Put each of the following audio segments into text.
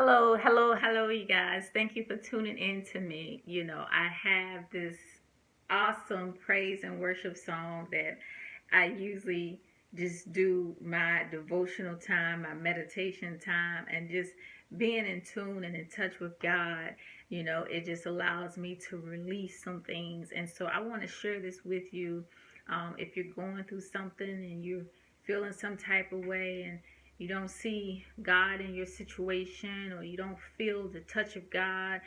Hello, you guys. Thank you for tuning in to me. I have this awesome praise and worship song that I usually just do my devotional time, my meditation time, and just being in tune and in touch with God. It just allows me to release some things. And so I want to share this with you. If you're going through something and you're feeling some type of way and you don't see God in your situation, or you don't feel the touch of God,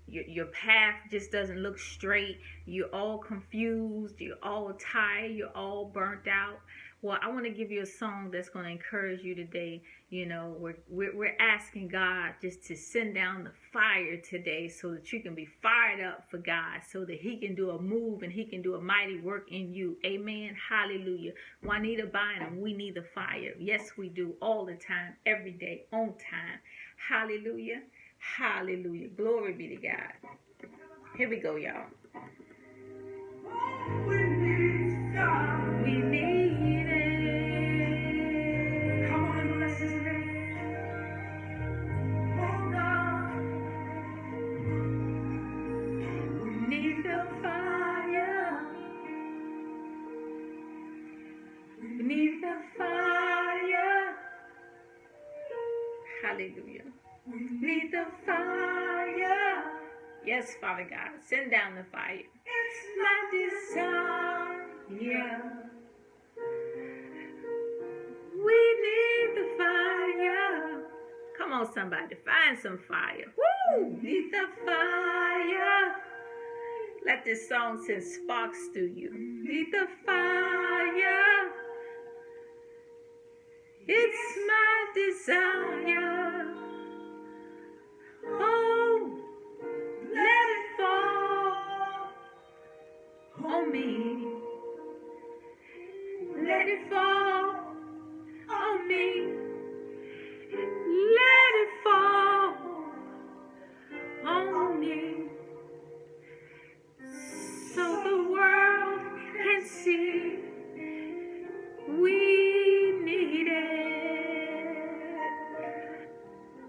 your path just doesn't look straight, you're all confused, you're all tired, you're all burnt out. Well, I want to give you a song that's going to encourage you today. We're asking God just to send down the fire today so that you can be fired up for God, so that He can do a move and He can do a mighty work in you. Amen. Hallelujah. Juanita Bynum, we need the fire. Yes, we do, all the time, every day, on time. Hallelujah. Hallelujah. Glory be to God. Here we go, y'all. We need God. We need it. Come on and bless His name. Oh God. We need the fire. We need the fire. Hallelujah. We need the fire. Yes, Father God, send down the fire. It's my desire. We need the fire. Come on, somebody, find some fire. Woo! Need the fire. Let this song send sparks through you. Need the fire. It's my desire. Oh, let it fall on me. Let it fall on me. Let it fall on me. So the world can see we need it.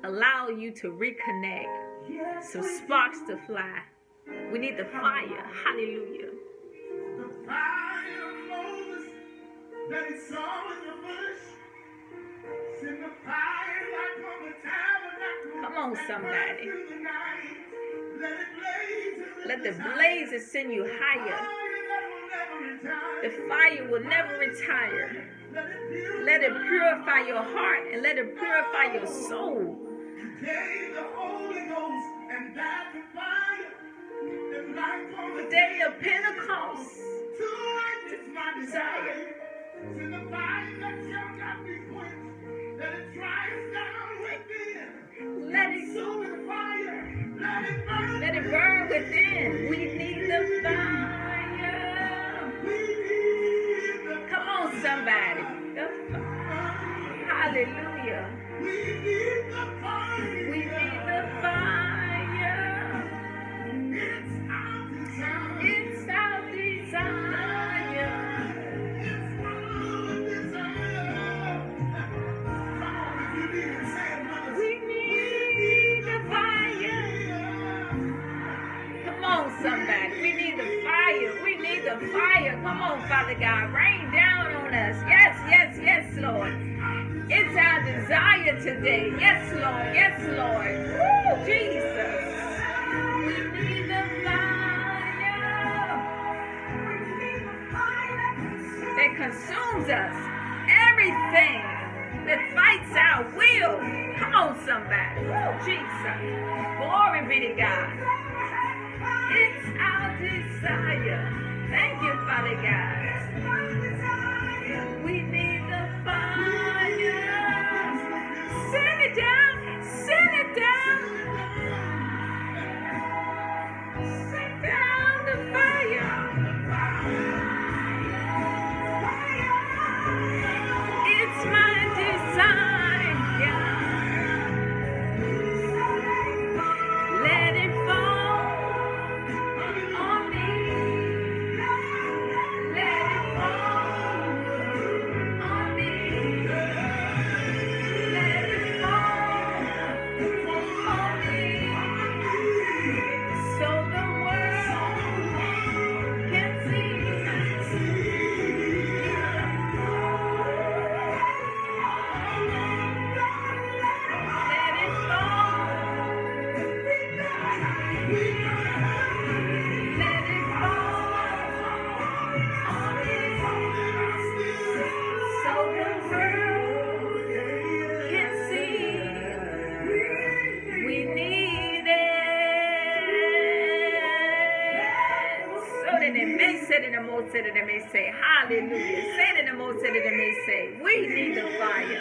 Allow you to reconnect. Some sparks to fly. We need the fire. Hallelujah. The fire of Moses that he saw in the bush. Send the fire like on the tabernacle. Come on, somebody. Let the blazes send you higher. The fire will never retire. Let it purify your heart and let it purify your soul. Day the Holy Ghost and that the fire, and like on the day of Pentecost. It's my desire. To the fire that shall not be quenched, that it dries down within. Let it go in fire. Let it burn. Let it burn within. We need the fire. We need the fire. Come on, somebody. The fire. Hallelujah. We need the fire. We need the fire. It's our desire. It's our desire. It's our desire. Come on, if you need it, say it, brothers. We need the fire. Come on, somebody. We need the fire. We need the fire. Come on, Father God. Rain down on us. Yes, yes, yes, Lord. It's our desire today. Yes, Lord. Yes, Lord. Woo, Jesus. We need the fire. We need the fire that consumes us. Everything that fights our will. Come on, somebody. Woo, Jesus. Glory be to God. It's our desire. Thank you, Father God. We need the fire. Send it down. Send it down. Send down the fire. It's my desire. Let it fall on me. Let it fall. Hallelujah. Say it in the most that it may say. We need the fire.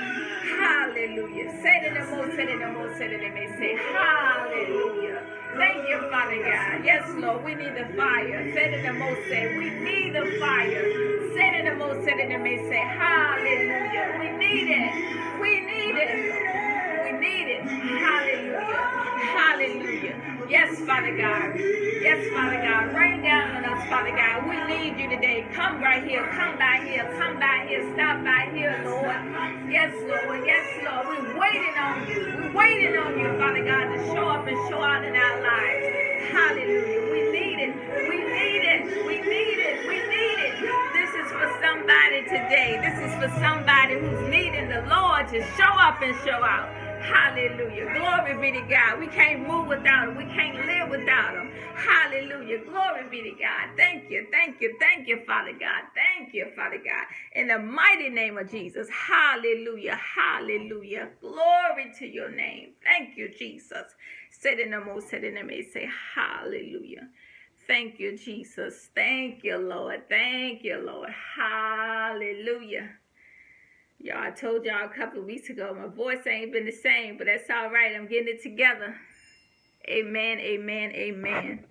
Hallelujah. Say it in the most that it may say. Hallelujah. Thank you, Father God. Yes, Lord, we need the fire. Say it in the most say. We need the fire. Say it in the most that it may say. Hallelujah. We need it. We need it. We need it. Hallelujah. Hallelujah. Yes, Father God. Yes, Father God. Rain down on us, Father God. We need you today. Come right here. Come by here. Come by here. Stop by here, Lord. Yes, Lord. Yes, Lord. We're waiting on you. We're waiting on you, Father God, to show up and show out in our lives. Hallelujah. We need it. We need it. We need it. We need it. This is for somebody today. This is for somebody who's needing the Lord to show up and show out. Hallelujah. Glory be to God. We can't move without him. We can't live without him. Hallelujah. Glory be to God. Thank you. Thank you. Thank you, Father God. Thank you, Father God. In the mighty name of Jesus. Hallelujah. Hallelujah. Glory to your name. Thank you, Jesus. Say in the most, say in the may say hallelujah. Thank you, Jesus. Thank you, Lord. Thank you, Lord. Hallelujah. Y'all, I told y'all a couple of weeks ago, my voice ain't been the same, but that's all right. I'm getting it together. Amen, amen, amen.